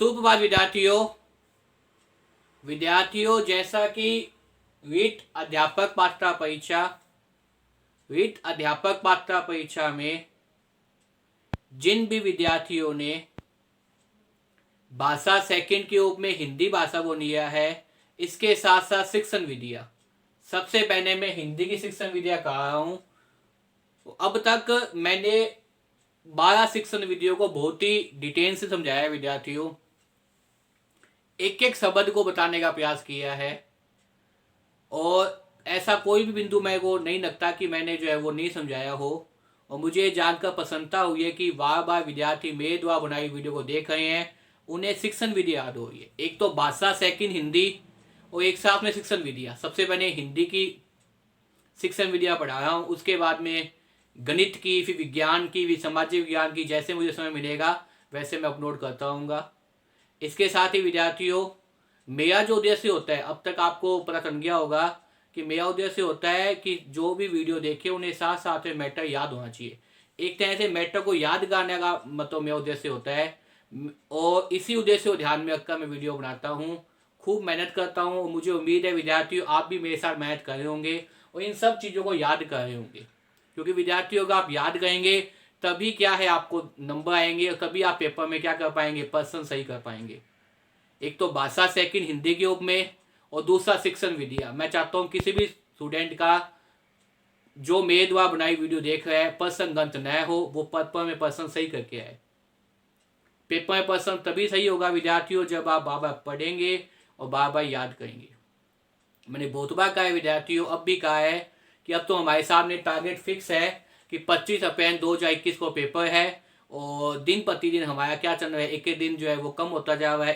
सुप्रभात विद्यार्थियों, जैसा कि वित्त अध्यापक पात्रता परीक्षा में जिन भी विद्यार्थियों ने भाषा सेकंड के रूप में हिंदी भाषा को लिया है, इसके साथ साथ शिक्षण विधियाँ, सबसे पहले मैं हिंदी की शिक्षण विधियाँ कह रहा हूँ। अब तक मैंने 12 शिक्षण विधियों को बहुत ही डिटेल से समझाया है विद्यार्थियों, एक एक शब्द को बताने का प्रयास किया है और ऐसा कोई भी बिंदु मेरे को नहीं लगता कि मैंने जो है वो नहीं समझाया हो। और मुझे जानकर प्रसन्नता हुई है कि बार बार विद्यार्थी मेरे द्वारा बनाई वीडियो को देख रहे हैं, उन्हें शिक्षण विधि याद हो रही है। एक तो भाषा सेकंड हिंदी और एक साथ में शिक्षण विधियाँ। सबसे पहले हिंदी की शिक्षण विधियाँ पढ़ा रहा हूँ, उसके बाद में गणित की, फिर विज्ञान की, फिर सामाजिक विज्ञान की, जैसे मुझे समय मिलेगा वैसे मैं अपलोड करता रहूँगा। इसके साथ ही विद्यार्थियों, मेरा जो उद्देश्य होता है, अब तक आपको पता चल गया होगा कि मेरा उद्देश्य होता है कि जो भी वीडियो देखे उन्हें साथ साथ में मैटर याद होना चाहिए। एक तरह से मैटर को याद करने का मतलब मेरा उद्देश्य होता है और इसी उद्देश्य को ध्यान में रखकर मैं वीडियो बनाता हूँ। खूब मेहनत करता हूँ और मुझे उम्मीद है विद्यार्थियों आप भी मेरे साथ मेहनत कर रहे होंगे और इन सब चीज़ों को याद कर रहे होंगे, क्योंकि विद्यार्थियों को आप याद करेंगे तभी क्या है आपको नंबर आएंगे और तभी आप पेपर में क्या कर पाएंगे, प्रश्न सही कर पाएंगे। एक तो भाषा सेकंड हिंदी के रूप में और दूसरा शिक्षण विधियाँ। मैं चाहता हूँ किसी भी स्टूडेंट का जो मेरे द्वारा बनाई वीडियो देख रहा है प्रश्न गलत न हो, वो पेपर में प्रश्न सही करके आए। पेपर में प्रश्न तभी सही होगा विद्यार्थियों जब आप बार बार पढ़ेंगे और बार बार याद करेंगे। मैंने बहुत बार कहा है विद्यार्थियों, अब भी कहा है कि अब तो हमारे सामने टारगेट फिक्स है कि 25 अप्रैल 2021 को पेपर है और दिन प्रतिदिन हमारा क्या चल रहा है, एक एक दिन जो है वो कम होता जा रहा है।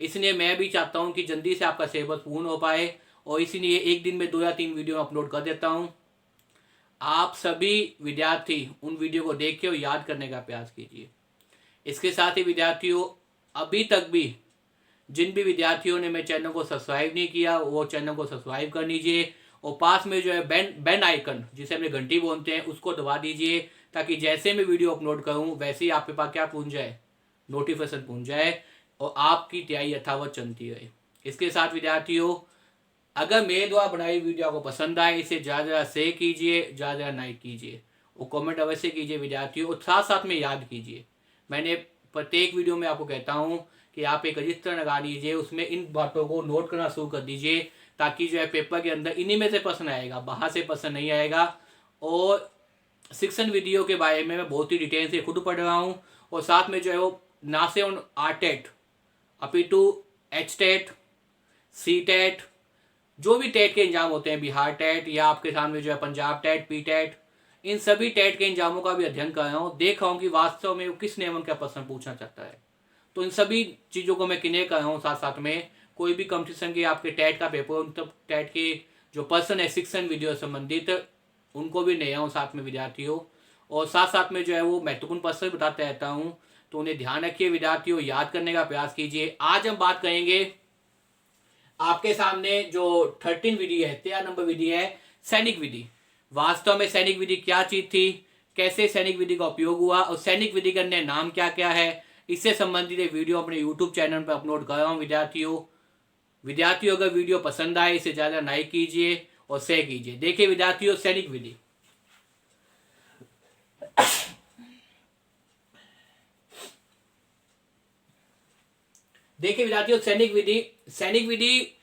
इसलिए मैं भी चाहता हूँ कि जल्दी से आपका सिलेबस पूर्ण हो पाए और इसीलिए एक दिन में 2 या 3 वीडियो अपलोड कर देता हूँ। आप सभी विद्यार्थी उन वीडियो को देख के और याद करने का प्रयास कीजिए। इसके साथ ही विद्यार्थियों, अभी तक भी जिन भी विद्यार्थियों ने मेरे चैनल को सब्सक्राइब नहीं किया वो चैनल को सब्सक्राइब कर लीजिए और पास में जो है बेल आइकन, जिसे अपने घंटी बोलते हैं, उसको दबा दीजिए ताकि जैसे मैं वीडियो अपलोड करूं वैसे ही आपके पास क्या पहुंच जाए, नोटिफिकेशन पहुंच जाए और आपकी तैयारी यथावत चलती रहे। इसके साथ विद्यार्थियों, अगर मेरे द्वारा बनाई वीडियो आपको पसंद आए इसे ज़्यादा शेयर कीजिए, ज़्यादा लाइक कीजिए और कमेंट अवश्य कीजिए विद्यार्थियों, और साथ साथ में याद कीजिए। मैंने प्रत्येक वीडियो में आपको कहता हूँ कि आप एक रजिस्टर लगा लीजिए, उसमें इन बातों को नोट करना शुरू कर दीजिए ताकि जो है पेपर के अंदर इन्हीं में से प्रश्न आएगा, बाहर से प्रश्न नहीं आएगा। और शिक्षण विधियों के बारे में मैं बहुत ही डिटेल से खुद पढ़ रहा हूँ और साथ में जो है वो ना से उन आरटेट अपिटू एचटेट सीटेट, जो भी टेट के एग्जाम होते हैं, बिहार टेट या आपके सामने जो है पंजाब टेट, पी टेट, इन सभी टेट के एग्जामों का भी अध्ययन कर रहा हूँ। देख रहा हूँ कि वास्तव में वो किस नियम का प्रश्न पूछना चाहता है, तो इन सभी चीज़ों को मैं क्लियर कर रहा हूँ। साथ साथ में कोई भी कंपटीशन के आपके टेट का पेपर, उन तब टेट के जो प्रश्न है शिक्षण विधियों संबंधित, उनको भी ले आऊँ साथ में विद्यार्थियों, और साथ साथ में जो है वो महत्वपूर्ण प्रश्न बताते रहता हूँ, तो उन्हें ध्यान रखिए विद्यार्थियों, याद करने का प्रयास कीजिए। आज हम बात करेंगे आपके सामने जो 13 विधि है, 13 नंबर विधि है, सैनिक विधि। वास्तव में सैनिक विधि क्या चीज थी, कैसे सैनिक विधि का उपयोग हुआ और सैनिक विधि के अन्य नाम क्या क्या है, इससे संबंधित वीडियो अपने यूट्यूब चैनल पर अपलोड कर रहा हूँ विद्यार्थियों अगर वीडियो पसंद आए इसे ज़्यादा लाइक कीजिए और शेयर कीजिए। देखिए विद्यार्थियों, सैनिक विधि। देखिए विद्यार्थियों, सैनिक विधि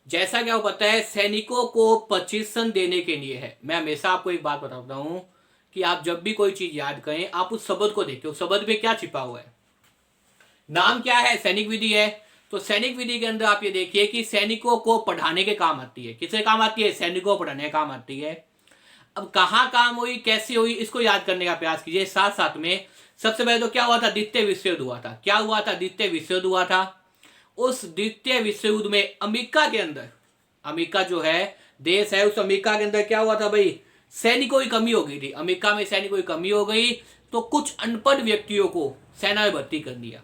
जैसा क्या पता है, सैनिकों को प्रशिक्षण देने के लिए है। मैं हमेशा आपको एक बात बताता हूं कि आप जब भी कोई चीज याद करें आप उस शब्द को देखिए, उस शब्द में क्या छिपा हुआ है। नाम क्या है, सैनिक विधि है। तो सैनिक विधि के अंदर आप ये देखिए कि सैनिकों को पढ़ाने के काम आती है। किसके काम आती है? सैनिकों को पढ़ाने के काम आती है। अब कहाँ काम हुई, कैसे हुई, इसको याद करने का प्रयास कीजिए। साथ साथ में सबसे पहले तो क्या हुआ था, द्वितीय विश्व युद्ध हुआ था। क्या हुआ था? द्वितीय विश्व युद्ध हुआ था। उस द्वितीय विश्व युद्ध में अमेरिका के अंदर, अमेरिका जो है देश है, उस अमेरिका के अंदर क्या हुआ था भाई, सैनिकों की कमी हो गई थी। अमेरिका में सैनिकों की कमी हो गई तो कुछ अनपढ़ व्यक्तियों को सेना में भर्ती कर दिया।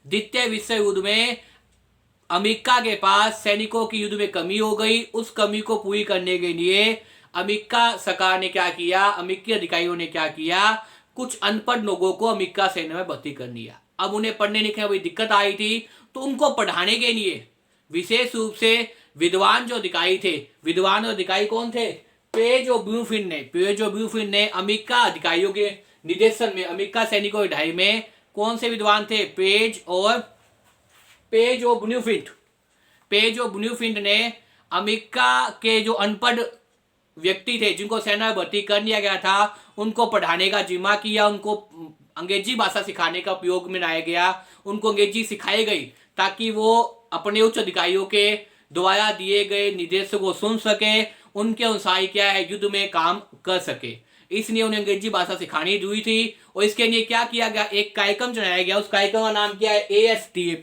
द्वितीय विश्व युद्ध में अमेरिका के पास सैनिकों की युद्ध में कमी हो गई। उस कमी को पूरी करने के लिए अमेरिका सरकार ने क्या किया, अमेरिकी अधिकारियों ने क्या किया, कुछ अनपढ़ लोगों को अमेरिका सेना में भर्ती कर दिया। अब उन्हें पढ़ने लिखने में दिक्कत आई थी, तो उनको पढ़ाने के लिए विशेष रूप से विद्वान जो अधिकारी थे, विद्वान और अधिकारी कौन थे? पेज और ब्लूमफिल्ड ने अमेरिका अधिकारियों के निर्देशन में, अमेरिका सैनिकों की ढाई में कौन से विद्वान थे? पेज और ब्लूमफिल्ड ने अमेरिका के जो अनपढ़ व्यक्ति थे, जिनको सेना में भर्ती कर दिया गया था, उनको पढ़ाने का जिम्मा किया, उनको अंग्रेजी भाषा सिखाने का उपयोग में लाया गया, उनको अंग्रेजी सिखाई गई ताकि वो अपने उच्च अधिकारियों के द्वारा दिए गए निर्देशों को सुन सके, उनके अनुसार क्या है युद्ध में काम कर सके। इसलिए उन्हें अंग्रेजी भाषा सिखानी हुई थी और इसके लिए क्या किया गया? एक कार्यक्रम चलाया गया। उस कार्यक्रम का नाम क्या है? ASTP।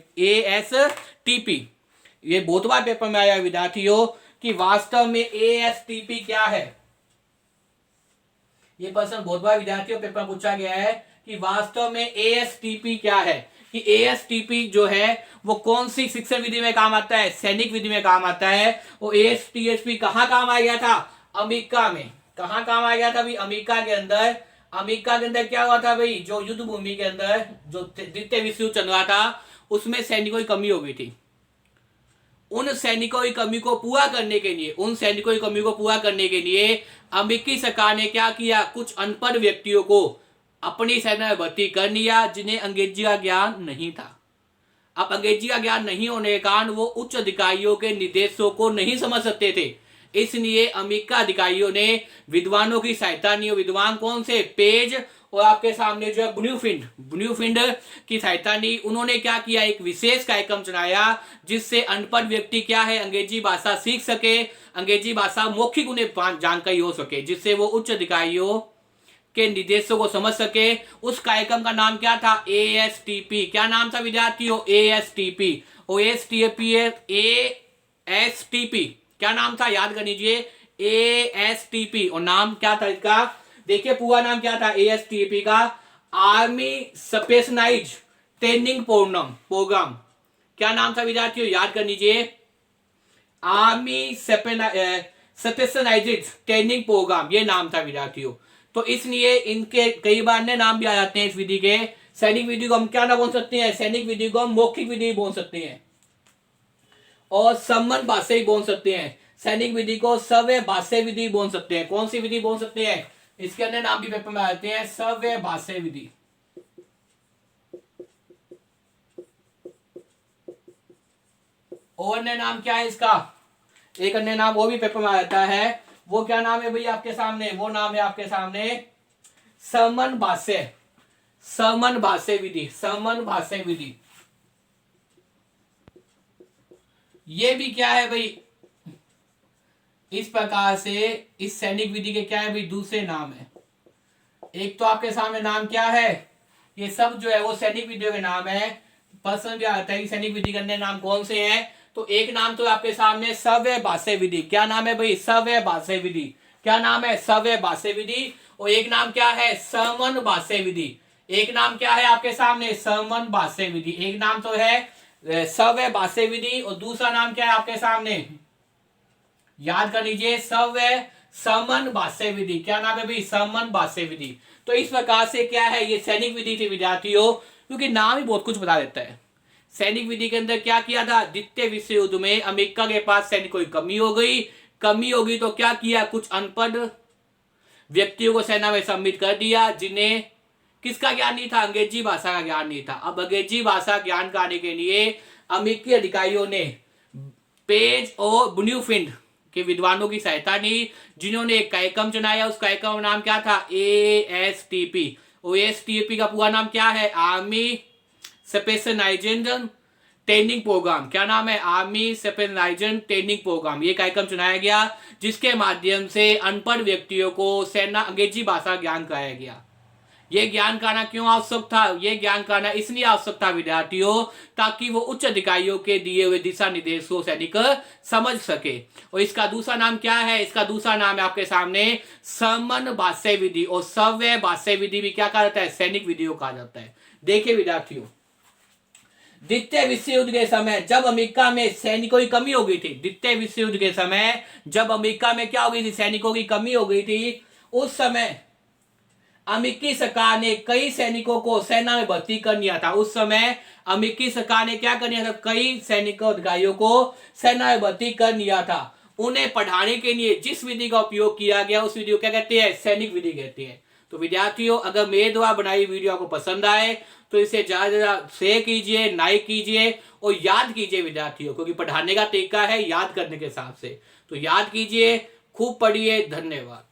ये बहुत बार पेपर में आया विद्यार्थियों कि वास्तव में ASTP क्या है। ये प्रश्न बहुत बार विद्यार्थियों पेपर में पूछा गया है कि वास्तव में ASTP क्या है, कि ASTP जो है वो कौन सी शिक्षण विधि में काम आता है? सैनिक विधि में काम आता है। और ASTP कहाँ काम आ गया था? अमेरिका में। कहाँ काम आ गया था भाई? अमेरिका के अंदर। अमेरिका के अंदर क्या हुआ था भाई? जो युद्ध भूमि के अंदर जो द्वितीय विश्व युद्ध चल रहा था, उसमें सैनिकों की कमी हो गई थी। उन सैनिकों की कमी को पूरा करने के लिए अमेरिकी सरकार ने क्या किया? कुछ अनपढ़ व्यक्तियों को अपनी सेना में भर्ती कर लिया, जिन्हें अंग्रेजी का ज्ञान नहीं था। अब अंग्रेजी का ज्ञान नहीं होने के कारण वो उच्च अधिकारियों के निर्देशों को नहीं समझ सकते थे। इसलिए अमेरिका अधिकारियों ने विद्वानों की सहायता ली। विद्वान कौन से? पेज और आपके सामने जो है ब्लूमफिल्ड की सहायता ली। उन्होंने क्या किया? एक विशेष कार्यक्रम चलाया जिससे अनपढ़ व्यक्ति क्या है? अंग्रेजी भाषा सीख सके, अंग्रेजी भाषा मौखिक उन्हें जानकारी हो सके, जिससे वो उच्च अधिकारियों के निर्देशों को समझ सके। उस कार्यक्रम का नाम क्या था? ASTP। क्या नाम था विद्यार्थियों? ASTP। और ASTP क्या नाम था? याद कर लीजिए, ASTP। और नाम क्या था इसका? देखिए पूरा नाम क्या था ASTP का? Army specialised training programme. क्या नाम था विद्यार्थियों? याद कर लीजिए, आर्मी स्पेशलाइज्ड ट्रेनिंग प्रोग्राम, ये नाम था विद्यार्थियों। तो इसलिए इनके कई बार ने नाम भी आ जाते हैं इस विधि के। सैनिक विधि को हम क्या ना बोल सकते हैं? सैनिक विधि को हम मौखिक विधि बोल सकते हैं और सम्मन भाषा बोल सकते हैं। सैनिक विधि को सव्य भाषा विधि बोल सकते हैं। कौन सी विधि बोल सकते हैं? इसके अन्य नाम भी पेपर में आते हैं, सव्य भाषा विधि। और अन्य नाम क्या है इसका? एक अन्य नाम वो भी पेपर में आता है। वो क्या नाम है भाई आपके सामने? वो नाम है आपके सामने समन भाषा विधि। ये भी क्या है भाई? इस प्रकार से इस सैनिक विधि के क्या है भाई? दूसरे नाम है। एक तो आपके सामने नाम क्या है? ये सब जो है वो सैनिक विधियों के नाम है। प्रश्न भी आता है कि सैनिक विधि के अन्य नाम कौन से हैं? तो एक नाम तो आपके सामने सव्य भाषा विधि। क्या नाम है भाई? सव्य भाषा विधि। क्या नाम है? सव्य भाषा विधि। और एक नाम क्या है? समन भाषा विधि। एक नाम क्या है आपके सामने? समन भाषा विधि। एक नाम तो है सव्य भाषा विधि और दूसरा नाम क्या है आपके सामने? याद कर लीजिए, सव्य समन भाषा विधि। क्या नाम है भाई? समन भाषा विधि। तो इस प्रकार से क्या है? ये सैनिक विधि थी विद्यार्थियों, क्योंकि नाम ही बहुत कुछ बता देता है। सैनिक विधि के अंदर क्या किया था? द्वितीय विश्व युद्ध में अमेरिका के पास सैनिकों की कमी हो गई तो क्या किया? कुछ अनपढ़ व्यक्तियों को सेना में सम्मिलित कर दिया, जिन्हें किसका ज्ञान नहीं था? अंग्रेजी भाषा का ज्ञान नहीं था। अब अंग्रेजी भाषा ज्ञान कराने के लिए अमेरिकी अधिकारियों ने पेज और ब्लूमफिल्ड के विद्वानों की सहायता ली, जिन्होंने एक कार्यक्रम चलाया। उस कार्यक्रम का नाम क्या था? ASTP। और ASTP का पूरा नाम क्या है? Army specialised training programme. क्या नाम है? Army specialised training programme. ये कार्यक्रम चलाया गया जिसके माध्यम से अनपढ़ व्यक्तियों को सेना अंग्रेजी भाषा ज्ञान कराया गया। ये ज्ञान कराना क्यों आवश्यक था? ये ज्ञान कराना इसलिए आवश्यक था विद्यार्थियों, ताकि वो उच्च अधिकारियों के दिए हुए दिशा निर्देश को सैनिक समझ सके। और इसका दूसरा नाम क्या है? इसका दूसरा नाम है आपके सामने समन भाषा विधि। और सव्य भाषा विधि भी क्या कहा जाता है? सैनिक विधि को कहा जाता है। देखिए विद्यार्थियों, द्वितीय विश्व युद्ध के समय जब अमेरिका में सैनिकों की कमी हो गई थी, द्वितीय विश्व युद्ध के समय जब अमेरिका में क्या हो गई थी? सैनिकों की कमी हो गई थी। उस समय अमेरिकी सरकार ने कई सैनिकों को सेना में भर्ती कर लिया था। उस समय अमेरिकी सरकार ने क्या कर लिया था, कई सैनिकों अधिकारियों को सेना में भर्ती कर लिया था। उन्हें पढ़ाने के लिए जिस विधि का उपयोग किया गया उस विधि को क्या कहते हैं, सैनिक विधि कहते हैं। तो विद्यार्थियों, अगर मेरे द्वारा बनाई वीडियो आपको पसंद आए तो इसे ज्यादा से ज्यादा शेयर कीजिए, लाइक कीजिए और याद कीजिए विद्यार्थियों, क्योंकि पढ़ाने का तरीका है याद करने के हिसाब से। तो याद कीजिए, खूब पढ़िए। धन्यवाद।